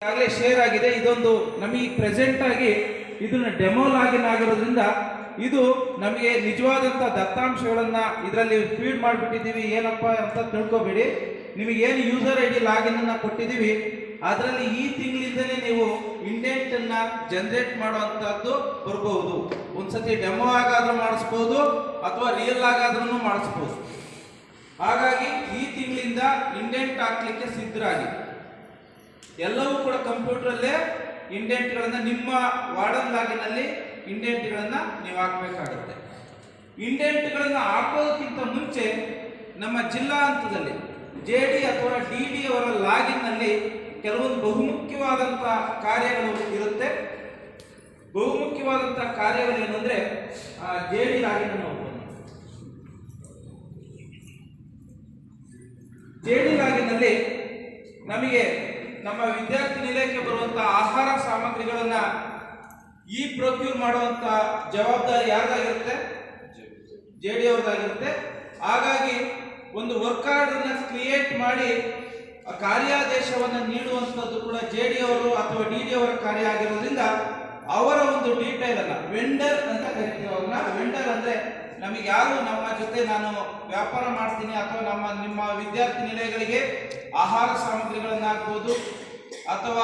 ಆಗಲೇ ಶೇರ್ ಆಗಿದೆ. ಇದೊಂದು ನಮಗೆ ಪ್ರೆಸೆಂಟ್ ಆಗಿ ಇದನ್ನ ಡೆಮೋ ಲಾಗಿನ್ ಆಗಿರೋದ್ರಿಂದ ಇದು ನಮಗೆ ನಿಜವಾದಂಥ ದತ್ತಾಂಶಗಳನ್ನ ಇದರಲ್ಲಿ ಫೀಡ್ ಮಾಡಿಬಿಟ್ಟಿದ್ದೀವಿ. ಏನಪ್ಪ ಅಂತ ತಿಳ್ಕೊಬೇಡಿ. ನಿಮಗೆ ಏನು ಯೂಸರ್ ಐ ಡಿ ಲಾಗಿನ್ ಅನ್ನ ಕೊಟ್ಟಿದ್ದೀವಿ ಅದರಲ್ಲಿ ಈ ತಿಂಗಳಿಂದಲೇ ನೀವು ಇಂಡೆಂಟ್ ಅನ್ನ ಜನರೇಟ್ ಮಾಡುವಂತಹದ್ದು ಬರಬಹುದು. ಒಂದ್ಸತಿ ಡೆಮೋ ಆಗಾದ್ರೂ ಮಾಡಿಸ್ಬೋದು ಅಥವಾ ರಿಯಲ್ ಆಗಾದ್ರೂ ಮಾಡಿಸ್ಬೋದು. ಹಾಗಾಗಿ ಈ ತಿಂಗಳಿಂದ ಇಂಡೆಂಟ್ ಹಾಕ್ಲಿಕ್ಕೆ ಸಿದ್ಧರಾಗಿ. ಎಲ್ಲವೂ ಕೂಡ ಕಂಪ್ಯೂಟರಲ್ಲೇ ಇಂಡೆಂಟ್ಗಳನ್ನ ನಿಮ್ಮ ವಾರ್ಡನ್ ಲಾಗಿನಲ್ಲಿ ಇಂಡೆಂಟ್ಗಳನ್ನ ನೀವು ಹಾಕಬೇಕಾಗುತ್ತೆ. ಇಂಡೆಂಟ್ಗಳನ್ನ ಹಾಕೋದಕ್ಕಿಂತ ಮುಂಚೆ ನಮ್ಮ ಜಿಲ್ಲಾ ಹಂತದಲ್ಲಿ JD ಅಥವಾ DD ಅವರ ಲಾಗಿನ್ನಲ್ಲಿ ಕೆಲವೊಂದು ಬಹುಮುಖ್ಯವಾದಂಥ ಕಾರ್ಯಗಳು ಇರುತ್ತೆ. ಬಹುಮುಖ್ಯವಾದಂಥ ಕಾರ್ಯಗಳೇನು ಅಂದರೆ JD ಲಾಗಿನ್ ನೋಡ್ಬೋದು. JD ಲಾಗಿನ್ನಲ್ಲಿ ನಮಗೆ ನಮ್ಮ ವಿದ್ಯಾರ್ಥಿ ನಿಲಯಕ್ಕೆ ಬರುವಂಥ ಆಹಾರ ಸಾಮಗ್ರಿಗಳನ್ನ ಪ್ರೊಕ್ಯೂರ್ ಮಾಡುವಂಥ ಜವಾಬ್ದಾರಿ ಯಾರ್ದಾಗಿರುತ್ತೆ? JD ಅವ್ರದ್ದಾಗಿರುತ್ತೆ. ಹಾಗಾಗಿ ಒಂದು ವರ್ಕ್ ಆರ್ಡರ್ ಕ್ರಿಯೇಟ್ ಮಾಡಿ ಕಾರ್ಯಾದೇಶವನ್ನು ನೀಡುವಂಥದ್ದು ಕೂಡ JD ಅವರು ಅಥವಾ DD ಅವರ ಕಾರ್ಯ ಆಗಿರೋದ್ರಿಂದ ಅವರ ಒಂದು ಡೀಟೇಲ್ ಅನ್ನ ವೆಂಡರ್ ಅಂತ ಕರಿತೀವಿ. ಅವ್ರನ್ನ ವೆಂಡರ್ ಅಂದ್ರೆ ನಮಗೆ ಯಾರು ನಮ್ಮ ಜೊತೆ ನಾನು ವ್ಯಾಪಾರ ಮಾಡ್ತೀನಿ ಅಥವಾ ನಿಮ್ಮ ವಿದ್ಯಾರ್ಥಿ ನಿಲಯಗಳಿಗೆ ಆಹಾರ ಸಾಮಗ್ರಿಗಳನ್ನ ಹಾಕ್ಬೋದು ಅಥವಾ